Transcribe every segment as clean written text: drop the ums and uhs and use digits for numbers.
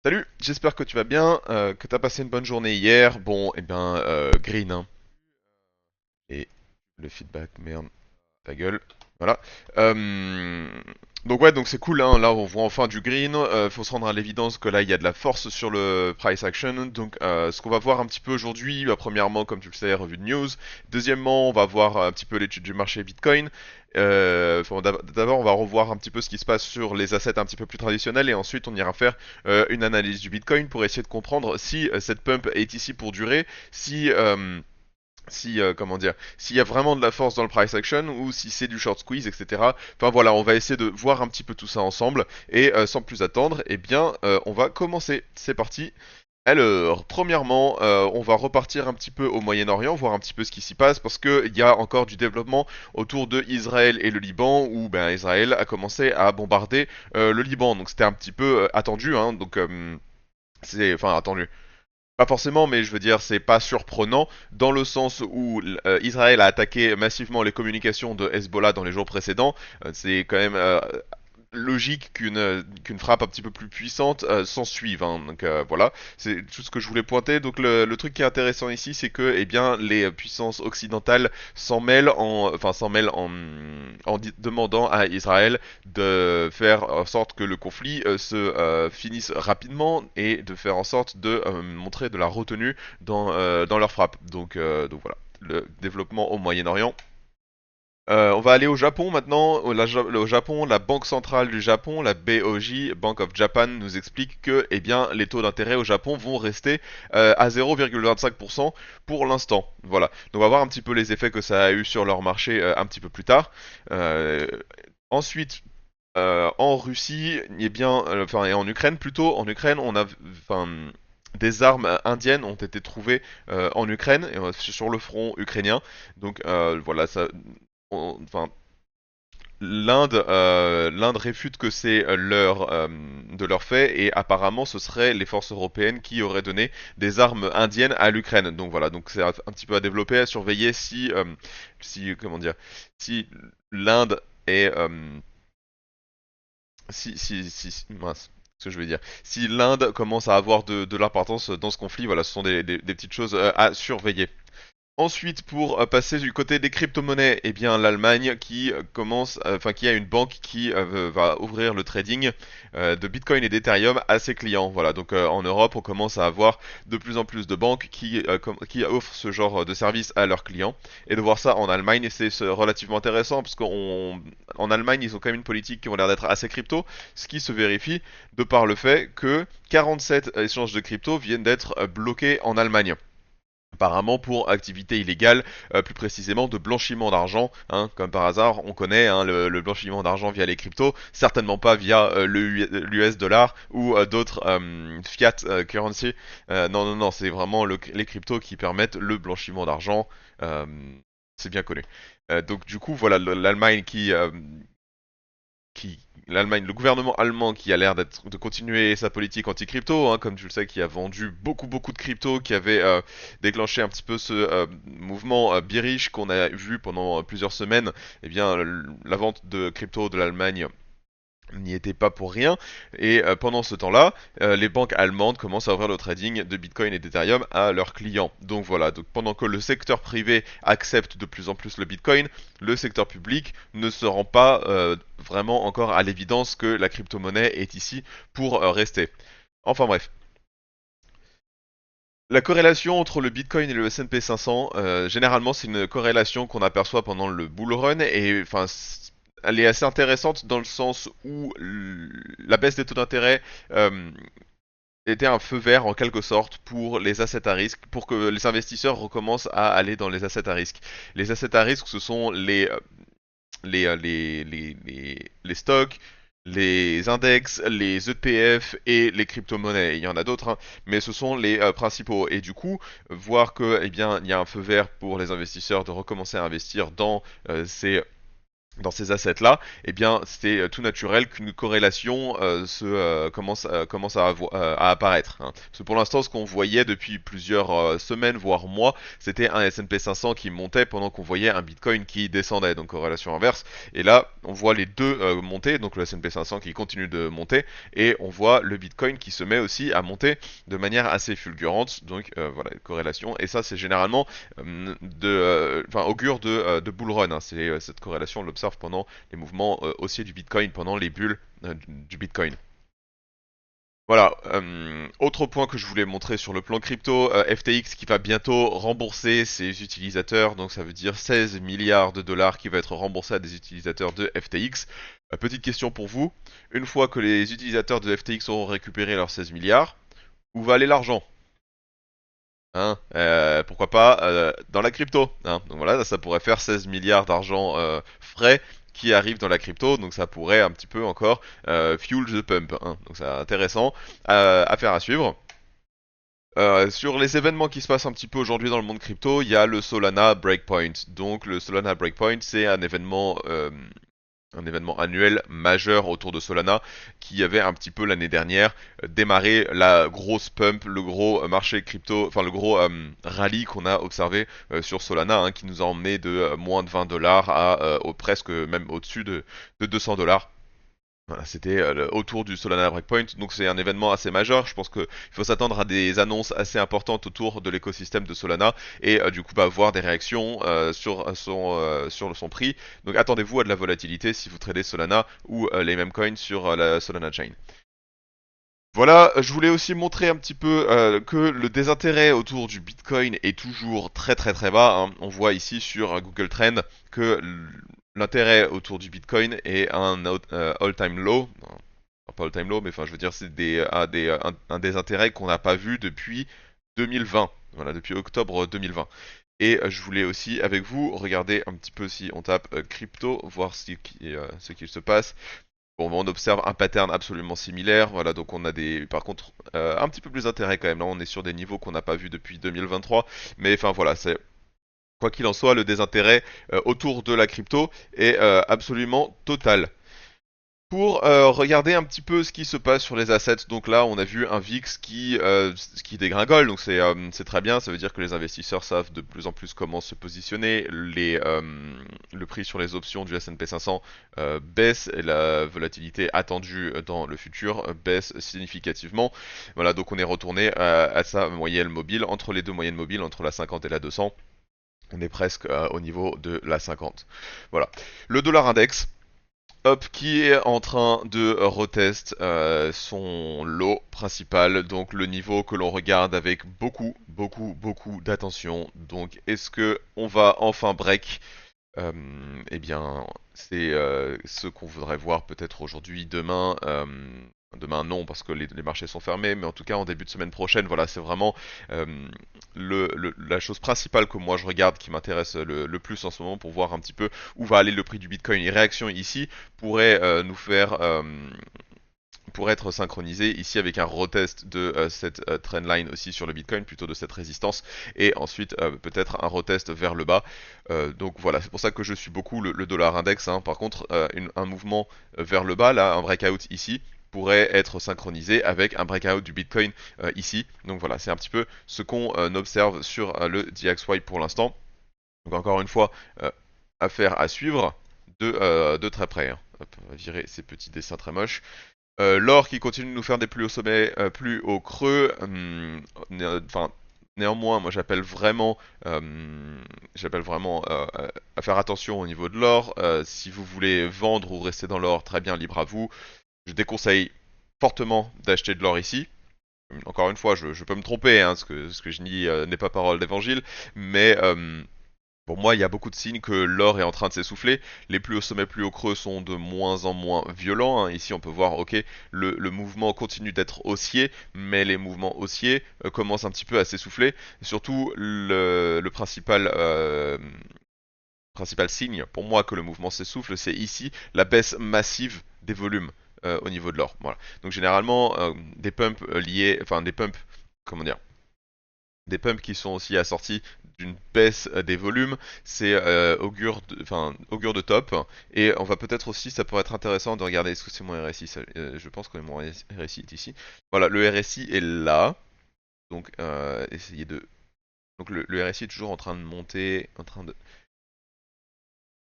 Salut, j'espère que tu vas bien, que tu as passé une bonne journée hier. Bon, eh bien, green, hein. Et le feedback, merde, ta gueule. Voilà. Euh, donc ouais, donc c'est cool, hein. Là, on voit enfin du green. Faut se rendre à l'évidence que là, il y a de la force sur le price action. Donc, ce qu'on va voir un petit peu aujourd'hui, premièrement, comme tu le sais, revue de news. Deuxièmement, on va voir un petit peu l'étude du marché Bitcoin. D'abord, on va revoir un petit peu ce qui se passe sur les assets un petit peu plus traditionnels et ensuite on ira faire une analyse du Bitcoin pour essayer de comprendre si cette pump est ici pour durer, si comment dire, s'il y a vraiment de la force dans le price action ou si c'est du short squeeze, etc. Enfin voilà, on va essayer de voir un petit peu tout ça ensemble et sans plus attendre, eh bien, on va commencer. C'est parti. Alors, premièrement, on va repartir un petit peu au Moyen-Orient, voir un petit peu ce qui s'y passe, parce qu'il y a encore du développement autour de Israël et le Liban, où ben, Israël a commencé à bombarder le Liban. Donc c'était un petit peu attendu, hein, donc c'est, enfin attendu. Pas forcément, mais je veux dire, c'est pas surprenant dans le sens où Israël a attaqué massivement les communications de Hezbollah dans les jours précédents. C'est quand même logique qu'une frappe un petit peu plus puissante s'en suive, hein. Donc voilà, c'est tout ce que je voulais pointer. Donc le truc qui est intéressant ici, c'est que eh bien les puissances occidentales s'en mêlent en demandant à Israël de faire en sorte que le conflit se finisse rapidement et de faire en sorte de montrer de la retenue dans leur frappe. Donc voilà, le développement au Moyen-Orient. On va aller au Japon maintenant. Au Japon, la Banque centrale du Japon, la BOJ, Bank of Japan, nous explique que eh bien, les taux d'intérêt au Japon vont rester à 0,25% pour l'instant. Voilà. Donc on va voir un petit peu les effets que ça a eu sur leur marché un petit peu plus tard. Euh, Ensuite, en Russie, eh bien, enfin et en Ukraine plutôt, en Ukraine, on a, enfin, des armes indiennes ont été trouvées en Ukraine, sur le front ukrainien. Donc voilà, ça, enfin, l'Inde réfute que c'est de leur fait et apparemment ce serait les forces européennes qui auraient donné des armes indiennes à l'Ukraine. Donc voilà, donc c'est un petit peu à développer, à surveiller si comment dire, si l'Inde est mince, ce que je veux dire. Si l'Inde commence à avoir de l'importance dans ce conflit, voilà, ce sont des petites choses à surveiller. Ensuite, pour passer du côté des crypto-monnaies, eh bien l'Allemagne qui enfin qui a une banque qui va ouvrir le trading de Bitcoin et d'Ethereum à ses clients. Voilà, donc en Europe, on commence à avoir de plus en plus de banques qui offrent ce genre de service à leurs clients. Et de voir ça en Allemagne, c'est relativement intéressant parce qu'en Allemagne, ils ont quand même une politique qui ont l'air d'être assez crypto, ce qui se vérifie de par le fait que 47 échanges de crypto viennent d'être bloqués en Allemagne. Apparemment pour activité illégale, plus précisément de blanchiment d'argent, hein, comme par hasard, on connaît hein, le blanchiment d'argent via les cryptos, certainement pas via l'US dollar ou d'autres fiat currency. Non, non, non, c'est vraiment les cryptos qui permettent le blanchiment d'argent, euh, c'est bien connu. Donc du coup, voilà, l'Allemagne l'Allemagne, le gouvernement allemand qui a l'air de continuer sa politique anti-crypto, hein, comme tu le sais, qui a vendu beaucoup de crypto, qui avait déclenché un petit peu ce mouvement bearish qu'on a vu pendant plusieurs semaines. Eh bien, la vente de crypto de l'Allemagne n'y était pas pour rien. Et pendant ce temps-là, les banques allemandes commencent à ouvrir le trading de Bitcoin et d'Ethereum à leurs clients. Donc voilà, donc pendant que le secteur privé accepte de plus en plus le Bitcoin, le secteur public ne se rend pas vraiment encore à l'évidence que la crypto-monnaie est ici pour rester. Enfin bref. La corrélation entre le Bitcoin et le S&P 500, généralement, c'est une corrélation qu'on aperçoit pendant le bull run et enfin, elle est assez intéressante dans le sens où la baisse des taux d'intérêt était un feu vert en quelque sorte pour les assets à risque, pour que les investisseurs recommencent à aller dans les assets à risque. Les assets à risque, ce sont les stocks, les index, les ETF et les crypto-monnaies. Il y en a d'autres, hein, mais ce sont les principaux. Et du coup, voir que, eh bien, il y a un feu vert pour les investisseurs de recommencer à investir dans ces dans ces assets-là, eh bien, c'est tout naturel qu'une corrélation commence à apparaître, hein. Parce que pour l'instant, ce qu'on voyait depuis plusieurs semaines, voire mois, c'était un S&P 500 qui montait pendant qu'on voyait un Bitcoin qui descendait, donc corrélation inverse. Et là, on voit les deux monter, donc le S&P 500 qui continue de monter, et on voit le Bitcoin qui se met aussi à monter de manière assez fulgurante, donc voilà, corrélation. Et ça, c'est généralement augure de bull run, hein. C'est cette corrélation, on l'observe pendant les mouvements haussiers du Bitcoin, pendant les bulles du Bitcoin. Voilà, autre point que je voulais montrer sur le plan crypto, FTX qui va bientôt rembourser ses utilisateurs, donc ça veut dire 16 milliards de dollars qui va être remboursé à des utilisateurs de FTX. Petite question pour vous, une fois que les utilisateurs de FTX auront récupéré leurs 16 milliards, où va aller l'argent? Hein, pourquoi pas dans la crypto, hein. Donc voilà, ça pourrait faire 16 milliards d'argent frais qui arrivent dans la crypto, donc ça pourrait un petit peu encore fuel the pump, hein. Donc c'est intéressant à faire à suivre. Sur les événements qui se passent un petit peu aujourd'hui dans le monde crypto, il y a le Solana Breakpoint. Donc le Solana Breakpoint, c'est un événement annuel majeur autour de Solana qui avait un petit peu l'année dernière démarré la grosse pump, le gros marché crypto, enfin le gros rallye qu'on a observé sur Solana, hein, qui nous a emmené de moins de 20 dollars à presque même au-dessus de 200 dollars. Voilà, c'était autour du Solana Breakpoint, donc c'est un événement assez majeur. Je pense qu'il faut s'attendre à des annonces assez importantes autour de l'écosystème de Solana et du coup voir des réactions sur son prix. Donc attendez-vous à de la volatilité si vous tradez Solana ou les mêmes coins sur la Solana Chain. Voilà, je voulais aussi montrer un petit peu que le désintérêt autour du Bitcoin est toujours très très très bas, hein. On voit ici sur Google Trend que l'intérêt autour du Bitcoin est un all-time low. Non, pas all-time low, mais enfin je veux dire c'est un désintérêt qu'on n'a pas vu depuis 2020. Voilà, depuis octobre 2020. Et je voulais aussi avec vous regarder un petit peu si on tape crypto, voir ce qu'il se passe. Bon, on observe un pattern absolument similaire, voilà, donc on a par contre, un petit peu plus d'intérêt quand même, là on est sur des niveaux qu'on n'a pas vu depuis 2023, mais enfin voilà, quoi qu'il en soit, le désintérêt autour de la crypto est absolument total. Pour regarder un petit peu ce qui se passe sur les assets, donc là on a vu un VIX qui dégringole, donc c'est très bien, ça veut dire que les investisseurs savent de plus en plus comment se positionner, le prix sur les options du S&P 500 baisse et la volatilité attendue dans le futur baisse significativement. Voilà, donc on est retourné à sa moyenne mobile, entre les deux moyennes mobiles, entre la 50 et la 200, on est presque au niveau de la 50. Voilà. Le dollar index, hop, qui est en train de retest son lot principal, donc le niveau que l'on regarde avec beaucoup d'attention. Donc est-ce que on va enfin break? Eh bien, c'est ce qu'on voudrait voir peut-être aujourd'hui, demain. Demain non parce que les marchés sont fermés, mais en tout cas en début de semaine prochaine, voilà, c'est vraiment euh, la chose principale que moi je regarde, qui m'intéresse le plus en ce moment pour voir un petit peu où va aller le prix du Bitcoin. Et réaction ici pourrait nous faire pour être synchronisé ici avec un retest de cette trendline aussi sur le Bitcoin, plutôt de cette résistance, et ensuite peut-être un retest vers le bas. Donc voilà, c'est pour ça que je suis beaucoup le dollar index, hein. Par contre, un mouvement vers le bas, là, un breakout ici, pourrait être synchronisé avec un breakout du Bitcoin ici. Donc voilà, c'est un petit peu ce qu'on observe sur le DXY pour l'instant. Donc encore une fois, affaire à suivre de très près, hein. Hop, on va virer ces petits dessins très moches. L'or qui continue de nous faire des plus hauts sommets, plus hauts creux. Enfin, néanmoins, moi j'appelle vraiment à faire attention au niveau de l'or. Si vous voulez vendre ou rester dans l'or, très bien, libre à vous. Je déconseille fortement d'acheter de l'or ici. Encore une fois, je peux me tromper, hein, ce que je dis n'est pas parole d'évangile, mais pour moi, il y a beaucoup de signes que l'or est en train de s'essouffler. Les plus hauts sommets, plus hauts creux sont de moins en moins violents, hein. Ici, on peut voir, ok, le mouvement continue d'être haussier, mais les mouvements haussiers commencent un petit peu à s'essouffler. Surtout, le principal signe pour moi que le mouvement s'essouffle, c'est ici la baisse massive des volumes au niveau de l'or. Voilà. Donc généralement, des pumps liés, enfin des pumps, comment dire, des pumps qui sont aussi assortis d'une baisse des volumes, c'est augure de top. Et on va peut-être aussi, ça pourrait être intéressant de regarder, est-ce que c'est mon RSI je pense que mon RSI est ici. Voilà, le RSI est là. Donc, essayez de... Donc le RSI est toujours en train de monter, en train de...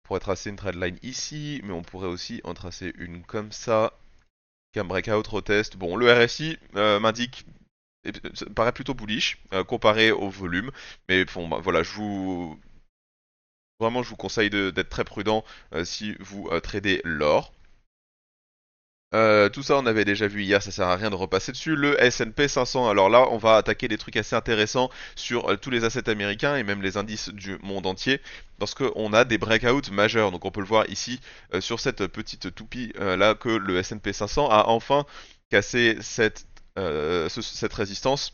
On pourrait tracer une trendline ici, mais on pourrait aussi en tracer une comme ça, qu'un breakout retest. Bon, le RSI m'indique, ça me paraît plutôt bullish comparé au volume, mais bon, bah, voilà, vraiment, je vous conseille d'être très prudent si vous tradez l'or. Tout ça on avait déjà vu hier, ça sert à rien de repasser dessus. Le S&P 500, alors là on va attaquer des trucs assez intéressants sur tous les assets américains et même les indices du monde entier, parce qu'on a des breakouts majeurs. Donc on peut le voir ici sur cette petite toupie là, que le S&P 500 a enfin cassé cette résistance.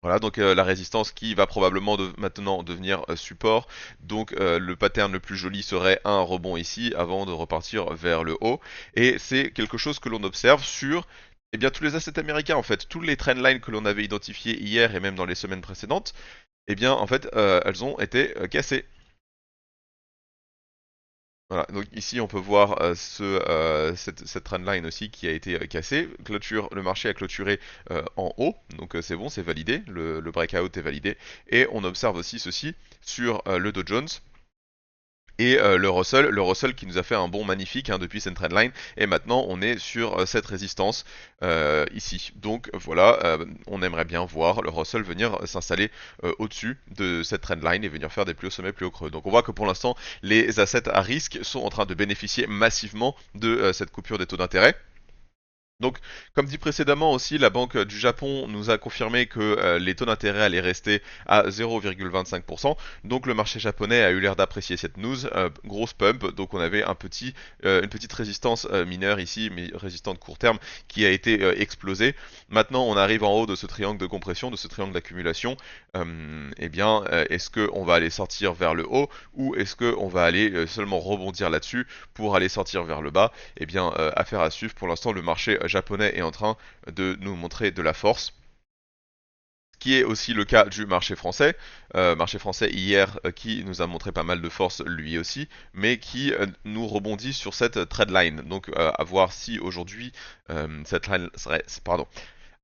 Voilà, donc la résistance qui va probablement maintenant devenir support. Donc le pattern le plus joli serait un rebond ici avant de repartir vers le haut. Et c'est quelque chose que l'on observe sur eh bien, tous les assets américains en fait. Tous les trendlines que l'on avait identifiés hier et même dans les semaines précédentes, eh bien en fait elles ont été cassées. Voilà, donc ici on peut voir cette trendline aussi qui a été cassée. Le marché a clôturé en haut, donc c'est bon, c'est validé, le breakout est validé. Et on observe aussi ceci sur le Dow Jones. Et le Russell qui nous a fait un bond magnifique hein, depuis cette trendline, et maintenant on est sur cette résistance ici. Donc voilà, on aimerait bien voir le Russell venir s'installer au-dessus de cette trendline et venir faire des plus hauts sommets, plus hauts creux. Donc on voit que pour l'instant, les assets à risque sont en train de bénéficier massivement de cette coupure des taux d'intérêt. Donc, comme dit précédemment aussi, la Banque du Japon nous a confirmé que les taux d'intérêt allaient rester à 0,25%. Donc, le marché japonais a eu l'air d'apprécier cette news. Grosse pump, donc on avait une petite résistance mineure ici, mais résistante court terme, qui a été explosée. Maintenant, on arrive en haut de ce triangle de compression, de ce triangle d'accumulation. Eh bien, est-ce qu'on va aller sortir vers le haut ou est-ce qu'on va aller seulement rebondir là-dessus pour aller sortir vers le bas? Eh bien, affaire à suivre. Pour l'instant, le marché japonais est en train de nous montrer de la force, qui est aussi le cas du marché français. Marché français hier qui nous a montré pas mal de force lui aussi, mais qui nous rebondit sur cette trendline. Donc à voir si aujourd'hui à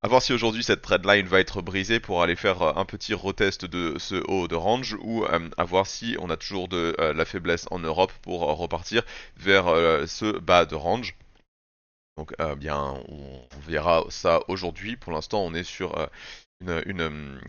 voir si aujourd'hui cette trendline va être brisée pour aller faire un petit retest de ce haut de range, ou à voir si on a toujours de la faiblesse en Europe pour repartir vers ce bas de range. Donc, bien, on verra ça aujourd'hui. Pour l'instant, on est sur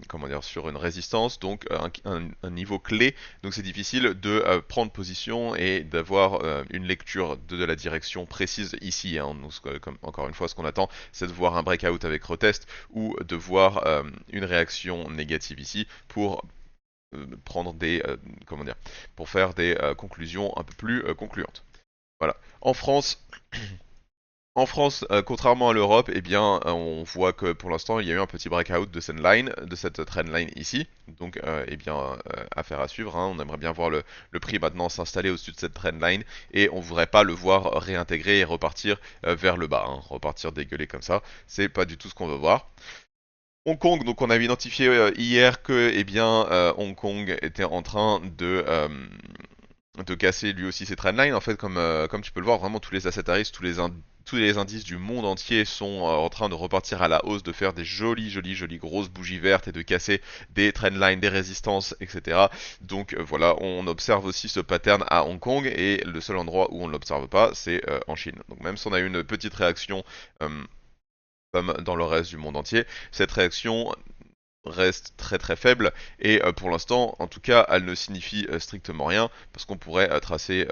comment dire, sur une résistance, donc un niveau clé. Donc, c'est difficile de prendre position et d'avoir une lecture de la direction précise ici. Hein. Donc, comme, encore une fois, ce qu'on attend, c'est de voir un breakout avec retest ou de voir une réaction négative ici pour prendre des, comment dire, pour faire des conclusions un peu plus concluantes. Voilà. En France. En France, contrairement à l'Europe, eh bien, on voit que pour l'instant, il y a eu un petit breakout de cette trendline ici. Donc, eh bien, affaire à suivre. Hein. On aimerait bien voir le prix maintenant s'installer au-dessus de cette trendline et on voudrait pas le voir réintégrer et repartir vers le bas. Hein. Repartir dégueuler comme ça, c'est pas du tout ce qu'on veut voir. Hong Kong, donc on avait identifié hier que, eh bien, Hong Kong était en train de casser lui aussi ses trendlines. En fait, comme tu peux le voir, vraiment tous les assets à risque, tous les indices du monde entier sont en train de repartir à la hausse, de faire des jolies grosses bougies vertes et de casser des trendlines, des résistances, etc. Donc voilà, on observe aussi ce pattern à Hong Kong et le seul endroit où on ne l'observe pas, c'est en Chine. Donc même si on a eu une petite réaction comme dans le reste du monde entier, cette réaction reste très faible et pour l'instant en tout cas elle ne signifie strictement rien parce qu'on pourrait tracer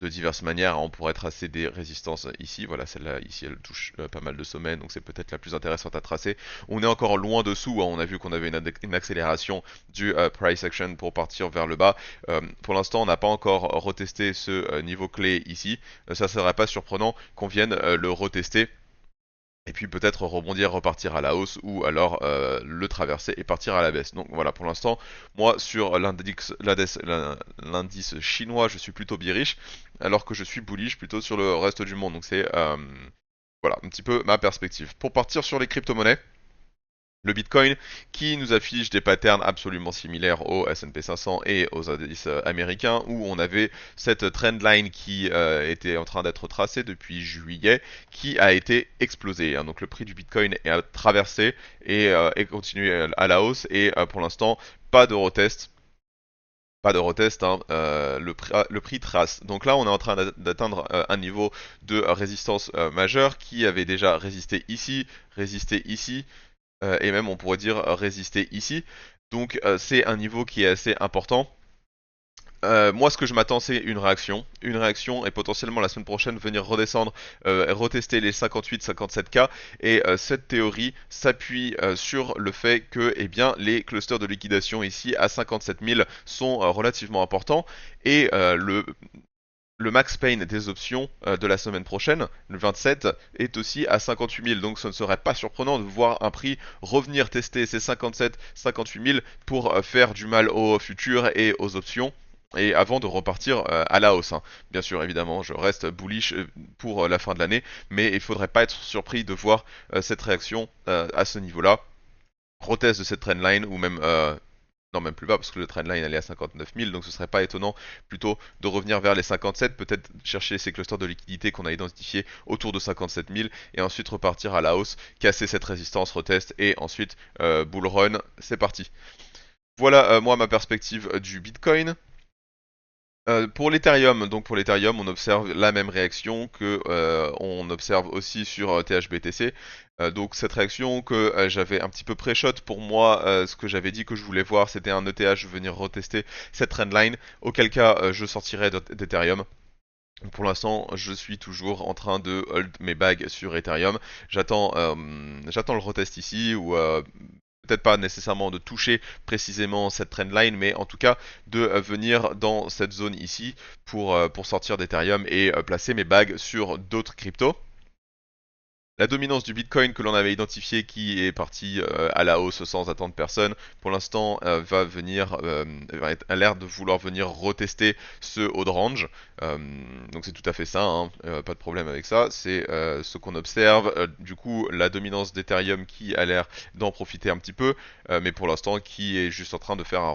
de diverses manières. On pourrait tracer des résistances ici, voilà celle-là ici elle touche pas mal de sommets donc c'est peut-être la plus intéressante à tracer. On est encore loin dessous, hein. On a vu qu'on avait une accélération du price action pour partir vers le bas. Pour l'instant on n'a pas encore retesté ce niveau clé ici, ça serait pas surprenant qu'on vienne le retester et puis peut-être rebondir, repartir à la hausse, ou alors le traverser et partir à la baisse. Donc voilà, pour l'instant, moi sur l'indice chinois, je suis plutôt bearish, alors que je suis bullish plutôt sur le reste du monde. Donc c'est voilà, un petit peu ma perspective. Pour partir sur les crypto-monnaies, Le Bitcoin qui nous affiche des patterns absolument similaires au S&P 500 et aux indices américains où on avait cette trendline qui était en train d'être tracée depuis juillet qui a été explosée. Hein. Donc le prix du Bitcoin est traversé et continue à la hausse et pour l'instant pas de retest. Pas de retest, hein, le prix trace. Donc là, on est en train d'atteindre un niveau de résistance majeur qui avait déjà résisté ici, et même on pourrait dire résister ici. Donc c'est un niveau qui est assez important. Moi, ce que je m'attends, c'est une réaction et potentiellement la semaine prochaine venir redescendre, retester les 58-57K. Et cette théorie s'appuie sur le fait que, eh bien, les clusters de liquidation ici à 57 000 sont relativement importants et le max pain des options de la semaine prochaine, le 27, est aussi à 58 000. Donc ce ne serait pas surprenant de voir un prix revenir tester ces 57-58 000 pour faire du mal aux futurs et aux options. Et avant de repartir à la hausse. Hein. Bien sûr, évidemment, je reste bullish pour la fin de l'année, mais il ne faudrait pas être surpris de voir cette réaction à ce niveau-là. Retest de cette trendline ou même non, même plus bas, parce que le trendline elle est à 59 000, donc ce serait pas étonnant plutôt de revenir vers les 57, peut-être chercher ces clusters de liquidité qu'on a identifiés autour de 57 000, et ensuite repartir à la hausse, casser cette résistance, retest, et ensuite bull run, c'est parti. Voilà moi ma perspective du Bitcoin. Pour l'Ethereum, donc pour l'Ethereum, on observe la même réaction que on observe aussi sur THBTC. Donc cette réaction que j'avais un petit peu pré-shot pour moi, ce que j'avais dit que je voulais voir, c'était un ETH venir retester cette trendline. Auquel cas, je sortirais d'Ethereum. Pour l'instant, je suis toujours en train de hold mes bags sur Ethereum. J'attends le retest ici ou peut-être pas nécessairement de toucher précisément cette trendline, mais en tout cas de venir dans cette zone ici pour sortir d'Ethereum et placer mes bags sur d'autres cryptos. La dominance du Bitcoin que l'on avait identifié qui est parti à la hausse sans attendre personne, pour l'instant a l'air de vouloir venir retester ce haut de range. Donc c'est tout à fait ça, hein, pas de problème avec ça. C'est ce qu'on observe. Du coup, la dominance d'Ethereum qui a l'air d'en profiter un petit peu, mais pour l'instant qui est juste en train de faire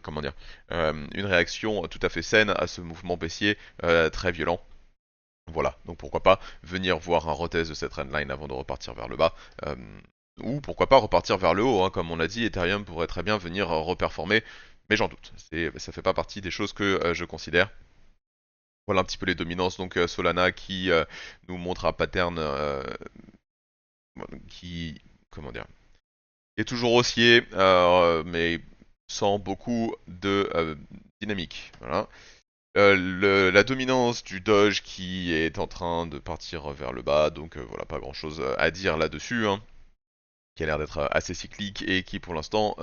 comment dire, une réaction tout à fait saine à ce mouvement baissier très violent. Voilà, donc pourquoi pas venir voir un retest de cette trendline avant de repartir vers le bas. Ou pourquoi pas repartir vers le haut, hein, comme on l'a dit, Ethereum pourrait très bien venir reperformer, mais j'en doute. Ça fait pas partie des choses que je considère. Voilà un petit peu les dominances, donc Solana qui nous montre un pattern qui, comment dire, est toujours haussier, mais sans beaucoup de dynamique. Voilà. La dominance du Doge qui est en train de partir vers le bas, donc voilà, pas grand chose à dire là-dessus, hein, qui a l'air d'être assez cyclique et qui pour l'instant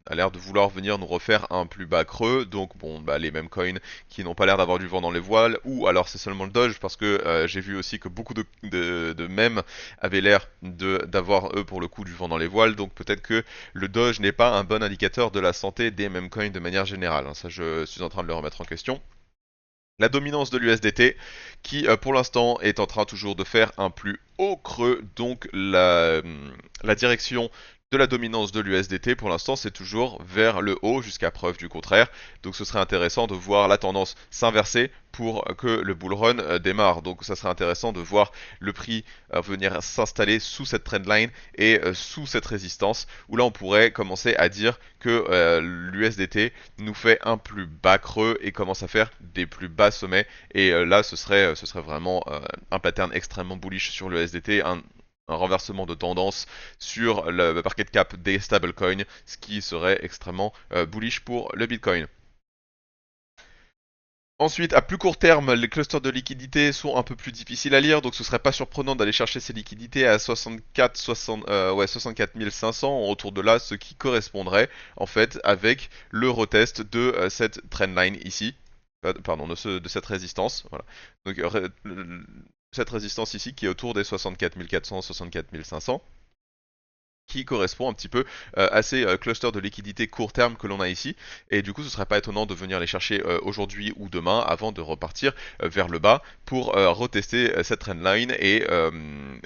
a l'air de vouloir venir nous refaire un plus bas creux, donc bon, bah, les mêmes coins qui n'ont pas l'air d'avoir du vent dans les voiles, ou alors c'est seulement le Doge, parce que j'ai vu aussi que beaucoup de mèmes avaient l'air d'avoir eux pour le coup du vent dans les voiles, donc peut-être que le Doge n'est pas un bon indicateur de la santé des mêmes coins de manière générale, hein, ça je suis en train de le remettre en question. La dominance de l'USDT qui pour l'instant est en train toujours de faire un plus haut creux, donc la direction de la dominance de l'USDT pour l'instant c'est toujours vers le haut jusqu'à preuve du contraire, donc ce serait intéressant de voir la tendance s'inverser pour que le bull run démarre, donc ça serait intéressant de voir le prix venir s'installer sous cette trendline et sous cette résistance, où là on pourrait commencer à dire que l'USDT nous fait un plus bas creux et commence à faire des plus bas sommets, et là ce serait vraiment un pattern extrêmement bullish sur l'USDT, un renversement de tendance sur le market cap des stablecoins, ce qui serait extrêmement bullish pour le Bitcoin. Ensuite, à plus court terme, les clusters de liquidités sont un peu plus difficiles à lire, donc ce serait pas surprenant d'aller chercher ces liquidités à 64 500 autour de là, ce qui correspondrait en fait avec le retest de cette trendline ici, pardon, de cette résistance. Voilà. Donc cette résistance ici qui est autour des 64 400, 64 500. qui correspond un petit peu à ces clusters de liquidité court terme que l'on a ici. Et du coup, ce serait pas étonnant de venir les chercher aujourd'hui ou demain avant de repartir vers le bas pour retester cette trendline et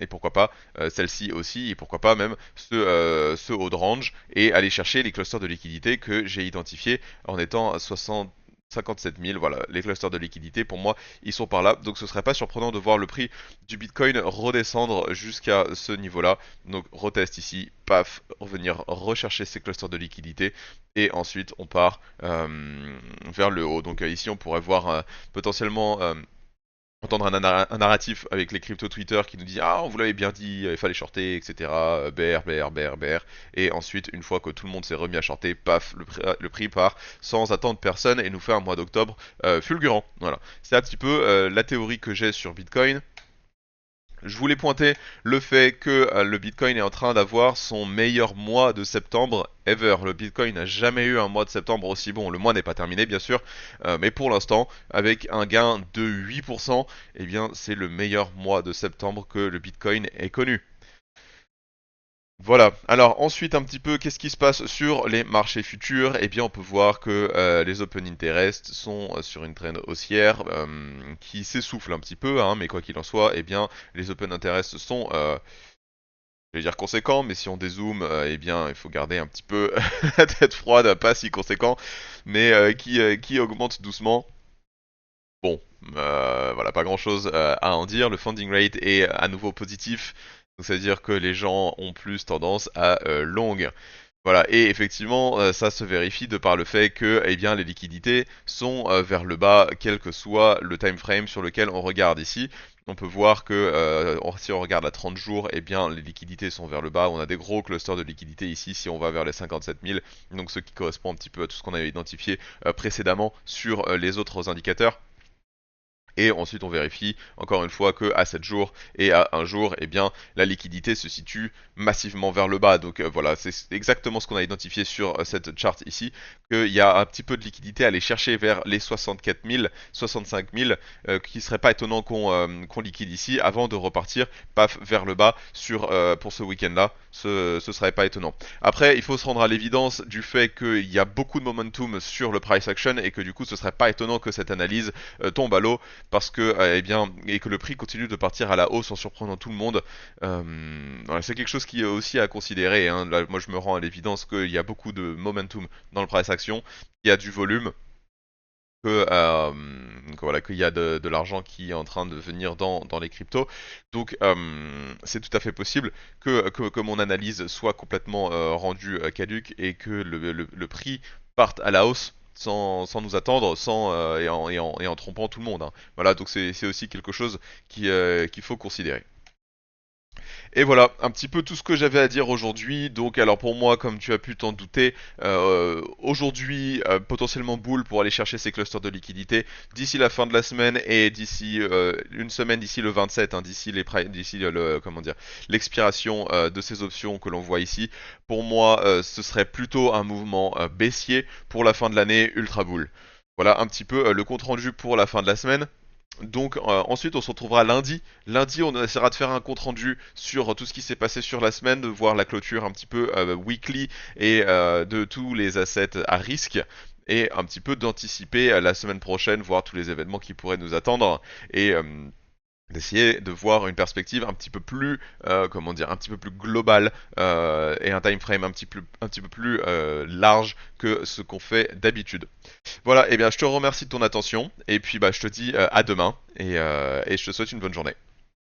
pourquoi pas celle-ci aussi et pourquoi pas même ce haut de range et aller chercher les clusters de liquidité que j'ai identifiés en étant à 57 000, voilà, les clusters de liquidité, pour moi, ils sont par là. Donc ce serait pas surprenant de voir le prix du Bitcoin redescendre jusqu'à ce niveau-là. Donc retest ici, paf, revenir rechercher ces clusters de liquidité. Et ensuite, on part vers le haut. Donc ici, on pourrait voir potentiellement entendre un narratif avec les crypto Twitter qui nous dit ah on vous l'avait bien dit il fallait shorter etc bear bear bear bear et ensuite une fois que tout le monde s'est remis à shorter paf le prix part sans attendre personne et nous fait un mois d'octobre fulgurant. Voilà, c'est un petit peu la théorie que j'ai sur Bitcoin. Je voulais pointer le fait que le Bitcoin est en train d'avoir son meilleur mois de septembre ever. Le Bitcoin n'a jamais eu un mois de septembre aussi bon. Le mois n'est pas terminé bien sûr, mais pour l'instant, avec un gain de 8%, eh bien c'est le meilleur mois de septembre que le Bitcoin ait connu. Voilà, alors ensuite un petit peu qu'est-ce qui se passe sur les marchés futurs. Eh bien on peut voir que les open interest sont sur une trend haussière qui s'essouffle un petit peu, hein, mais quoi qu'il en soit, eh bien les open interest sont, je vais dire conséquents, mais si on dézoome, eh bien il faut garder un petit peu la tête froide, pas si conséquent, mais qui augmente doucement. Bon, voilà, pas grand-chose à en dire. Le funding rate est à nouveau positif, donc ça veut dire que les gens ont plus tendance à long. Voilà, et effectivement, ça se vérifie de par le fait que, eh bien, les liquidités sont vers le bas, quel que soit le time frame sur lequel on regarde ici. On peut voir que si on regarde à 30 jours, eh bien, les liquidités sont vers le bas. On a des gros clusters de liquidités ici si on va vers les 57 000, donc ce qui correspond un petit peu à tout ce qu'on avait identifié précédemment sur les autres indicateurs. Et ensuite on vérifie encore une fois que à 7 jours et à 1 jour, eh bien la liquidité se situe massivement vers le bas. Donc voilà, c'est exactement ce qu'on a identifié sur cette charte ici, qu'il y a un petit peu de liquidité à aller chercher vers les 64 000, 65 000, qui serait pas étonnant qu'on liquide ici avant de repartir, paf, vers le bas pour ce week-end-là. Ce serait pas étonnant. Après, il faut se rendre à l'évidence du fait qu'il y a beaucoup de momentum sur le price action et que du coup ce serait pas étonnant que cette analyse tombe à l'eau parce que eh bien et que le prix continue de partir à la hausse en surprenant tout le monde. Voilà, c'est quelque chose qui est aussi à considérer, hein. Là, moi je me rends à l'évidence qu'il y a beaucoup de momentum dans le price action, il y a du volume, que voilà, qu'il y a de l'argent qui est en train de venir dans les cryptos. Donc c'est tout à fait possible que mon analyse soit complètement rendue caduque et que le prix parte à la hausse sans nous attendre, et en trompant tout le monde, hein. Voilà, donc c'est aussi quelque chose qu'il faut considérer. Et voilà, un petit peu tout ce que j'avais à dire aujourd'hui. Donc, alors pour moi, comme tu as pu t'en douter, aujourd'hui, potentiellement bull pour aller chercher ces clusters de liquidité d'ici la fin de la semaine et d'ici une semaine, d'ici le 27, hein, d'ici comment dire, l'expiration de ces options que l'on voit ici. Pour moi, ce serait plutôt un mouvement baissier pour la fin de l'année, ultra bull. Voilà un petit peu le compte rendu pour la fin de la semaine. Donc ensuite on se retrouvera lundi. Lundi on essaiera de faire un compte rendu sur tout ce qui s'est passé sur la semaine, de voir la clôture un petit peu weekly et de tous les assets à risque. Et un petit peu d'anticiper la semaine prochaine, voir tous les événements qui pourraient nous attendre. Et d'essayer de voir une perspective un petit peu plus, comment dire, un petit peu plus globale et un time frame un petit peu plus large que ce qu'on fait d'habitude. Voilà, et bien je te remercie de ton attention et puis bah je te dis à demain et je te souhaite une bonne journée.